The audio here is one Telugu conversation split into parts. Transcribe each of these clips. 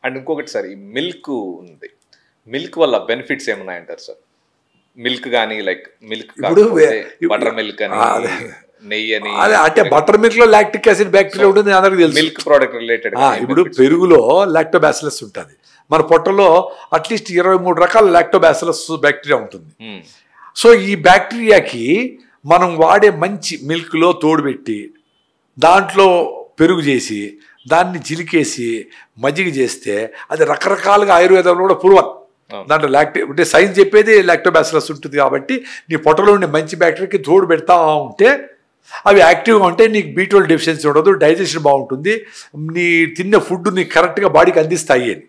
అండ్ ఇంకొకటి సార్, ఈ మిల్క్ ఉంది, మిల్క్ వల్ల బెనిఫిట్స్ ఏమున్నాయంటారు సార్? మిల్క్ కానీ లైక్ మిల్క్ బటర్ మిల్క్ అని, నెయ్యి అని, అంటే బటర్ మిల్క్ లో లాక్టిక్ యాసిడ్ బ్యాక్టీరియా ఉంటుంది అందరికి తెలుసు. మిల్క్ ప్రోడక్ట్ రిలేటెడ్ ఇప్పుడు పెరుగులో లాక్టోబాసిలస్ ఉంటుంది, మన పొట్టలో అట్లీస్ట్ 23 రకాల లాక్టోబాసిలస్ బ్యాక్టీరియా ఉంటుంది. సో ఈ బ్యాక్టీరియాకి మనం వాడే మంచి మిల్క్లో తోడుపెట్టి దాంట్లో పెరుగు చేసి దాన్ని చిలికేసి మజ్జిగ చేస్తే అది రకరకాలుగా ఆయుర్వేదంలో కూడా పూర్వం దాంట్లో అంటే సైన్స్ చెప్పేది లాక్టోబాసిలస్ ఉంటుంది కాబట్టి నీ పొట్టలో ఉండే మంచి బ్యాక్టీరియాకి తోడు పెడతా ఉంటే అవి యాక్టివ్గా ఉంటే నీకు B12 డెఫిషియన్సీ ఉండదు, డైజెషన్ బాగుంటుంది, నీ తిన్న ఫుడ్ నీకు కరెక్ట్గా బాడీకి అందిస్తాయి అని.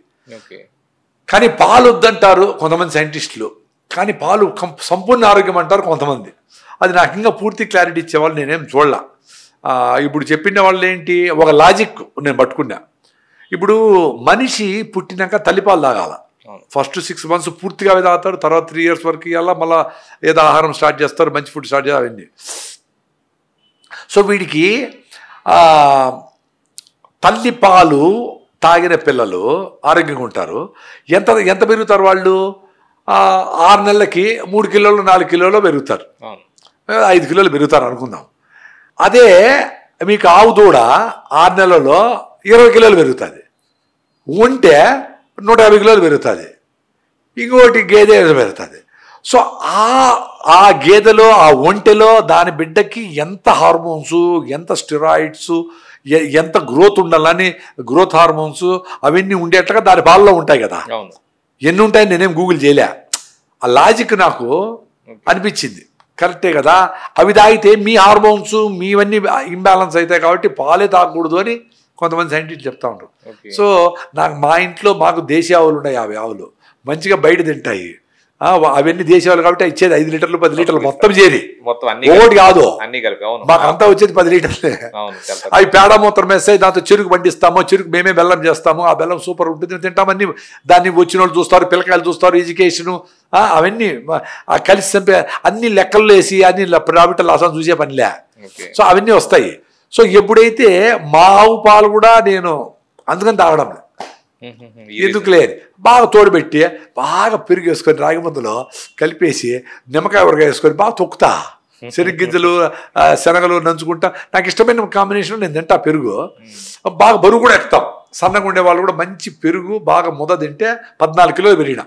కానీ పాలు వద్దంటారు కొంతమంది సైంటిస్టులు, కానీ పాలు సంపూర్ణ ఆరోగ్యం అంటారు కొంతమంది. అది నాకు ఇంకా పూర్తి క్లారిటీ ఇచ్చేవాళ్ళు నేనేం చూడలా. ఇప్పుడు చెప్పిన వాళ్ళు ఏంటి, ఒక లాజిక్ నేను పట్టుకున్నా. ఇప్పుడు మనిషి పుట్టినాక తల్లిపాలు తాగాల, ఫస్ట్ 6 months పూర్తిగా అవి తాగుతారు, తర్వాత 3 years వరకు ఇవ్వాలా, మళ్ళీ ఏదో ఆహారం స్టార్ట్ చేస్తారు, మంచి ఫుడ్ స్టార్ట్ చేస్తారు అవన్నీ. సో వీడికి తల్లిపాలు తాగిన పిల్లలు ఆరోగ్యంగా ఉంటారు. ఎంత ఎంత పెరుగుతారు వాళ్ళు? 6 నెలలకి 3 కిలోలు 4 కిలోలు పెరుగుతారు, 5 కిలోలు పెరుగుతారు అనుకుందాం. అదే మీకు ఆవు దూడ 6 నెలల్లో 20 కిలోలు పెరుగుతుంది, ఉంటే 150 కిలోలు పెరుగుతుంది, ఇంకోటి గేదె పెరుగుతుంది. సో ఆ గేదెలో ఆ ఒంటెలో దాని బిడ్డకి ఎంత హార్మోన్స్, ఎంత స్టెరాయిడ్స్, ఎంత గ్రోత్ ఉండాలని గ్రోత్ హార్మోన్స్ అవన్నీ ఉండేట్లుగా దాని పాలలో ఉంటాయి కదా. ఎన్ని ఉంటాయని నేనేం గూగుల్ చేయలే, ఆ లాజిక్ నాకు అనిపించింది కరెక్టే కదా. అవి తాగితే మీ హార్మోన్స్ మీవన్నీ ఇంబ్యాలెన్స్ అవుతాయి కాబట్టి పాలే తాగకూడదు అని కొంతమంది సైంటిస్టులు చెప్తా ఉంటారు. సో నాకు మా ఇంట్లో మాకు దేశీ ఆవులు ఉన్నాయి, 50 ఆవులు మంచిగా బయట తింటాయి, అవన్నీ దేశీయాలు కాబట్టి ఇచ్చేది 5 లీటర్లు 10 లీటర్లు మొత్తం చేరి, ఒకటి కాదు మాకు అంతా వచ్చేది 10 లీటర్లే. అవి పేడ మూత్రం వేస్తాయి, దాంతో చెరుకు పండిస్తాము, చెరుకు మేమే బెల్లం చేస్తాము, ఆ బెల్లం సూపర్ ఉంటుంది, తింటామని దాన్ని వచ్చిన వాళ్ళు చూస్తారు, పిల్లకాయలు చూస్తారు, ఎడ్యుకేషను అవన్నీ కలిసి చంపే అన్ని లెక్కలు వేసి అన్ని ప్రాఫిట్ లాస్ అని చూసే పనిలే. సో అవన్నీ వస్తాయి. సో ఎప్పుడైతే మా ఆవు పాలు కూడా నేను అందుకని తాగడం ఎందుకు లేదు, బాగా తోడుపెట్టి బాగా పెరుగు వేసుకొని రాగి ముద్దలో కలిపేసి నిమ్మకాయ ఊరగాయ వేసుకొని బాగా తొక్కుతా, శనగగింజలు శనగలు నంచుకుంటా. నాకు ఇష్టమైన కాంబినేషన్ నేను తింటా పెరుగు. బాగా బరువు కూడా ఎక్కుతాం, సన్నగా ఉండే వాళ్ళు కూడా మంచి పెరుగు బాగా ముద్ద తింటే 14 కిలోలు పెరిగిన.